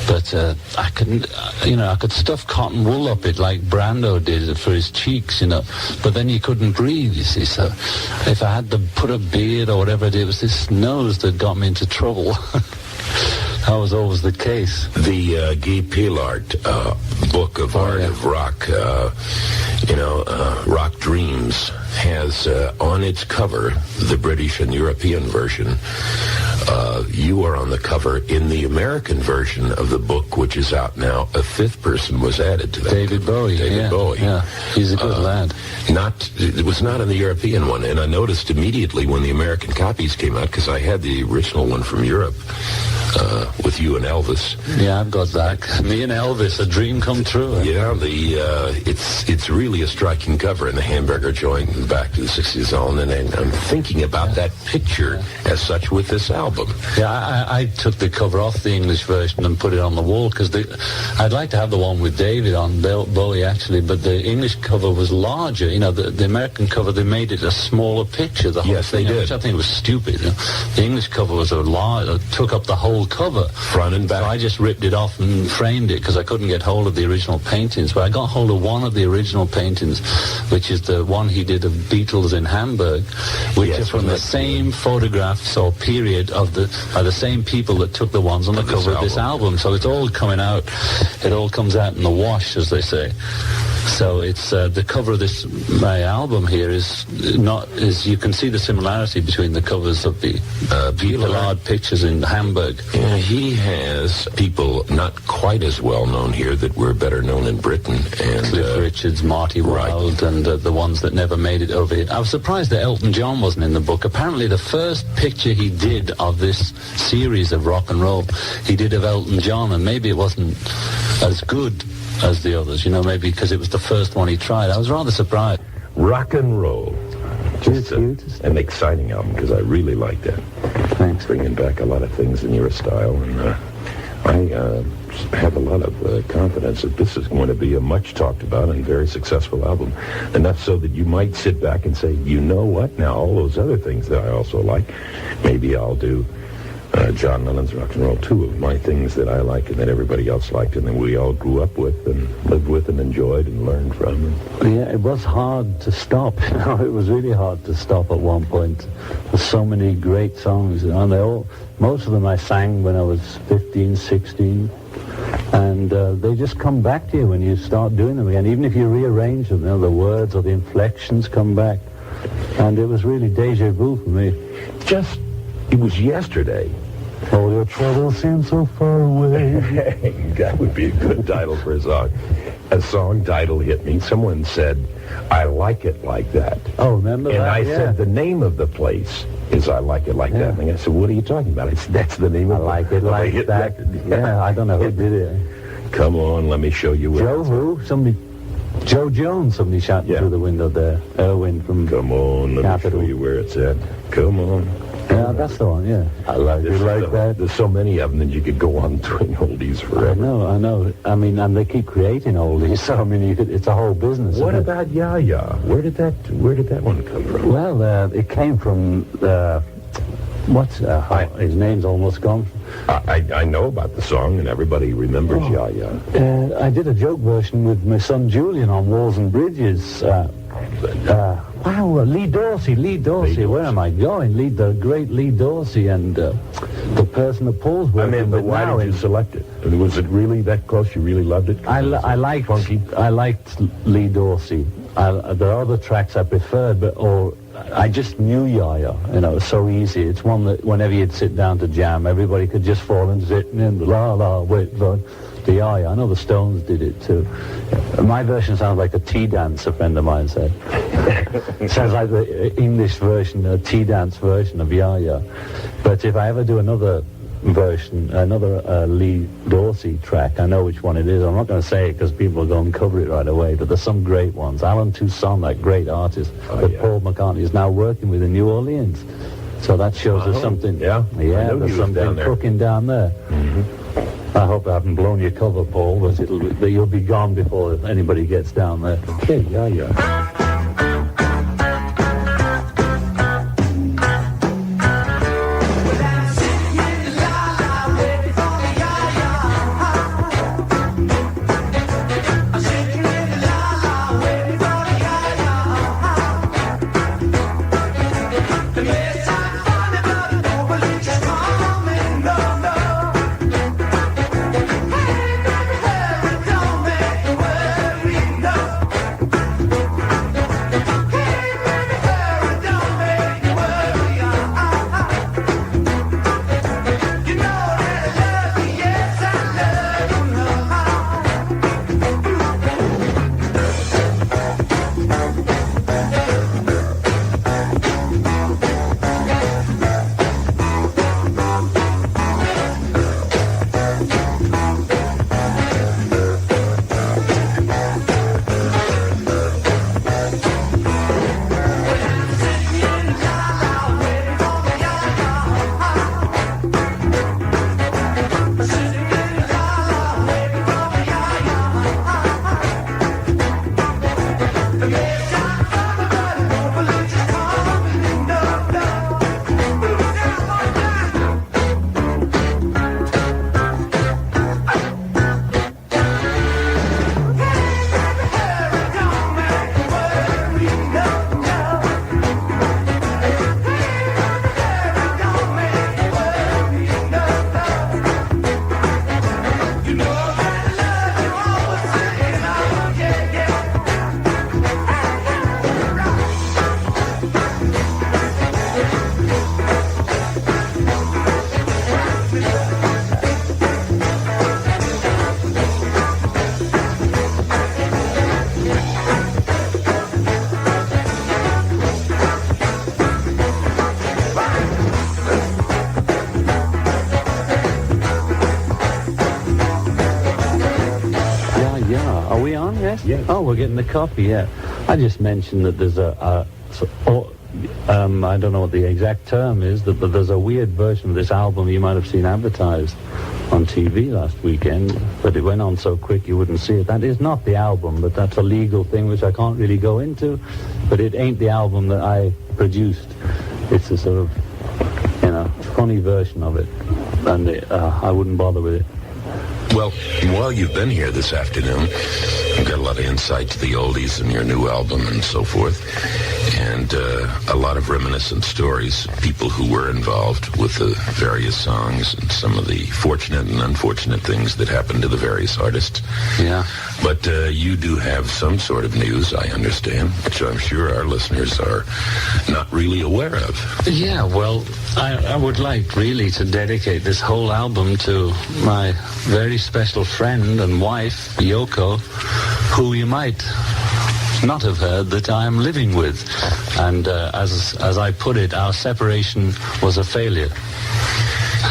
But I couldn't, I could stuff cotton wool up it like Brando did for his cheeks, But then you couldn't breathe, you see. So if I had to put a beard or whatever it was this nose that got me into trouble. That was always the case. The Guy Pielart book of art of rock, Rock Dreams, has on its cover the British and European version. You are on the cover. In the American version of the book, which is out now, a fifth person was added to that. David Bowie. David Bowie. Yeah, he's a good lad. It was not in the European one, and I noticed immediately when the American copies came out, because I had the original one from Europe with you and Elvis. Yeah, I've got that. Me and Elvis, a dream come true. Eh? Yeah, it's really a striking cover, in the hamburger joint in the back to the 60s on, and I'm thinking about that picture as such with this album. Yeah, I took the cover off the English version and put it on the wall, because I'd like to have the one with David on, Bowie actually, but the English cover was larger. The American cover, they made it a smaller picture, the whole yes, thing, they did. which I think was stupid. The English cover was a large, took up the whole cover. Front and back. So I just ripped it off and framed it, because I couldn't get hold of the original paintings. But I got hold of one of the original paintings, which is the one he did of Beatles in Hamburg, which are from the same photographs or period by the same people that took the ones on the cover of this album. So it's all coming out. It all comes out in the wash, as they say. So it's the cover of my album here is you can see the similarity between the covers of the Pielart pictures in Hamburg. Yeah, he has people not quite as well known here that were better known in Britain. And Cliff Richards, Marty Wilde, and the ones that never made it over here. I was surprised that Elton John wasn't in the book. Apparently the first picture he did of this series of rock and roll, he did of Elton John, and maybe it wasn't as good as the others, maybe because it was the first one he tried. I was rather surprised. Rock and Roll. Just an exciting album, because I really like that. Thanks. Bringing back a lot of things in your style, and I have a lot of confidence that this is going to be a much talked about and very successful album. Enough so that you might sit back and say, you know what, now all those other things that I also like, maybe I'll do John Lennon's Rock and Roll, two of my things that I like and that everybody else liked and that we all grew up with and lived with and enjoyed and learned from. Yeah, it was hard to stop. It was really hard to stop at one point. There's so many great songs, and most of them I sang when I was 15, 16, and they just come back to you when you start doing them again. Even if you rearrange them, the words or the inflections come back, and it was really deja vu for me. It was yesterday. All your troubles seem so far away. That would be a good title for a song. A song title hit me. Someone said, I like it like that. Oh, remember and that? I said, the name of the place is I Like It Like That. And I said, what are you talking about? That's the name of I Like It Like That. Yeah, I don't know who did it. Come on, let me show you. Joe who? Joe Jones, somebody shouting through the window there. Erwin from Come on, let Capitol. me show you where it's at. Come on. Yeah, that's the one, yeah. I Like It Like That. There's so many of them that you could go on doing oldies forever. I know. I mean, and they keep creating oldies, so I mean, it's a whole business. What about Ya-Ya? Where did that one come from? Well, it came from What's his name's almost gone. I know about the song, and everybody remembers Ya Ya. I did a joke version with my son Julian on Walls and Bridges. Wow, Lee Dorsey. Where am I going? The great Lee Dorsey, and the person that Paul's working with why now. did you select it? I mean, was it really that close? You really loved it? I liked Lee Dorsey. There are other tracks I preferred, I just knew Ya-Ya. You know, it was so easy. It's one that whenever you'd sit down to jam, everybody could just fall and sit in the la wait for the Ya-Ya. I know the Stones did it too. My version sounds like a tea dance, a friend of mine said. It sounds like the English version, a tea dance version of Ya-Ya. But if I ever do another version, another Lee Dorsey track, I know which one it is. I'm not going to say it because people will go and cover it right away, but there's some great ones. Alan Toussaint, that great artist that Paul McCartney is now working with in New Orleans. So that shows us something. Yeah, there's something cooking down there. Mm-hmm. I hope I haven't blown your cover, Paul, but you'll be gone before anybody gets down there. Okay, Ya. Yes. Oh, we're getting the coffee, yeah. I just mentioned that there's I don't know what the exact term is, but there's a weird version of this album you might have seen advertised on TV last weekend, but it went on so quick you wouldn't see it. That is not the album, but that's a legal thing which I can't really go into, but it ain't the album that I produced. It's a sort of, funny version of it, and I wouldn't bother with it. Well, while you've been here this afternoon, you've got a lot of insight to the oldies and your new album and so forth, and a lot of reminiscent stories, people who were involved with the various songs and some of the fortunate and unfortunate things that happened to the various artists. Yeah. But you do have some sort of news, I understand, which I'm sure our listeners are not really aware of. Yeah, well, I would like really to dedicate this whole album to my very special friend and wife, Yoko, who you might not have heard that I am living with. And as I put it, our separation was a failure.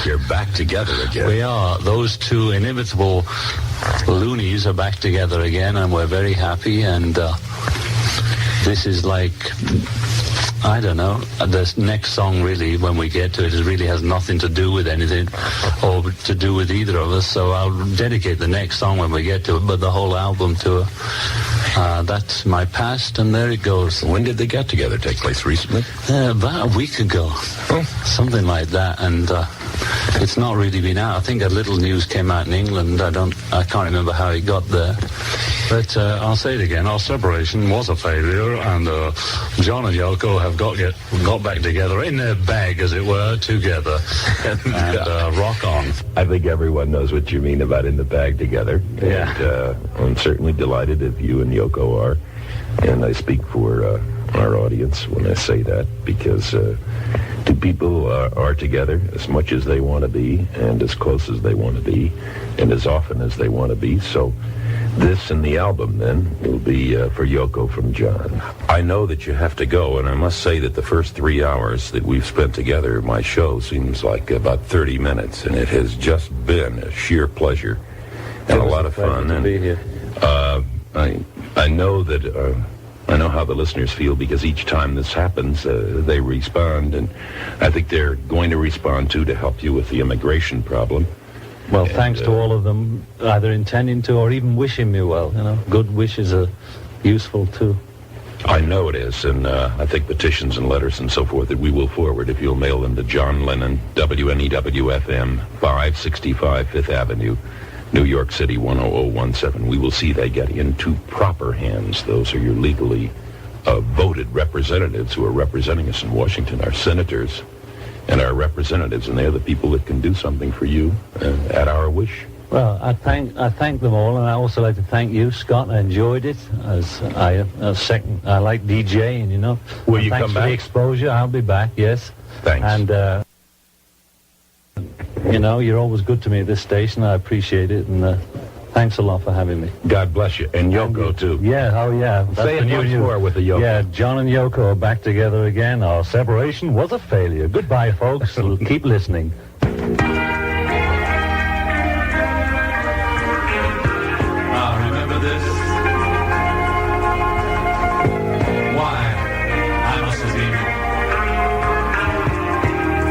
You're back together again. We are. Those two inimitable loonies are back together again, and we're very happy. And this is like, I don't know. The next song really, when we get to it, really has nothing to do with anything or to do with either of us. So I'll dedicate the next song when we get to it, but the whole album to her. That's my past, and there it goes. When did they get together? Take place recently? About a week ago. Something like that. And it's not really been out. I think a little news came out in England. I can't remember how it got there. But I'll say it again. Our separation was a failure, and John and Yoko have got back together in their bag, as it were, together, and rock on. I think everyone knows what you mean about in the bag together. Yeah. And I'm certainly delighted if you and Yoko are. And I speak for our audience when I say that, because two people are together as much as they want to be, and as close as they want to be, and as often as they want to be. So this and the album, then, will be for Yoko from John. I know that you have to go, and I must say that the first 3 hours that we've spent together, my show seems like about 30 minutes, and it has just been a sheer pleasure and a lot of fun. To be here. I know that I know how the listeners feel, because each time this happens, they respond, and I think they're going to respond too, to help you with the immigration problem. Well, thanks to all of them, either intending to or even wishing me well. You know, good wishes are useful too. I know it is, and I think petitions and letters and so forth that we will forward, if you'll mail them to John Lennon, WNEW FM, 565 Fifth Avenue, New York City 10017. We will see they get into proper hands. Those are your legally voted representatives who are representing us in Washington, our senators and our representatives, and they're the people that can do something for you at our wish. Well, I thank them all, and I also like to thank you, Scott. I enjoyed it. As I like DJing, you know. Will you thanks come for back? the exposure. I'll be back. Yes. Thanks. And you know, you're always good to me at this station. I appreciate it, and thanks a lot for having me. God bless you, and Yoko too. Yeah. Oh, yeah. That's Say the it new once news. more with the Yoko. Yeah, John and Yoko are back together again. Our separation was a failure. Goodbye, folks. We'll keep listening. Remember this? Why? I must have been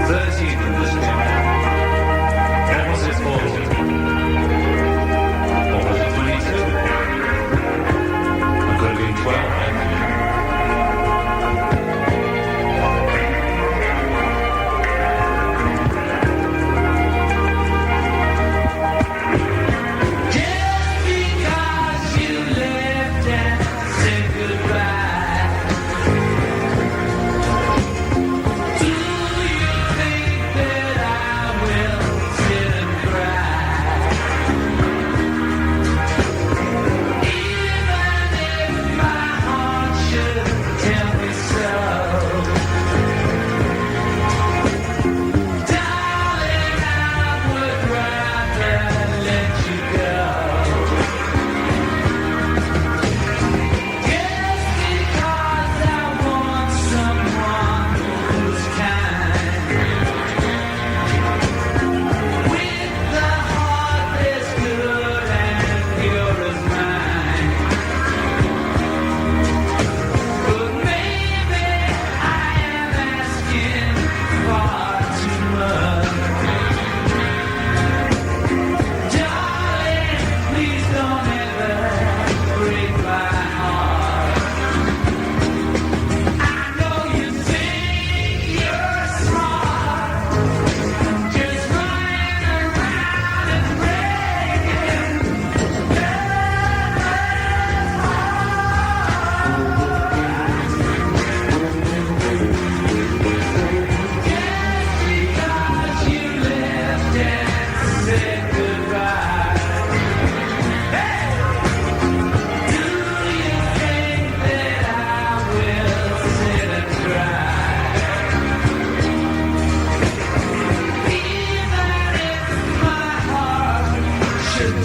13 when this came out. That was his fault. Or was it 22? I could have been 12, actually.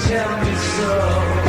Tell me so.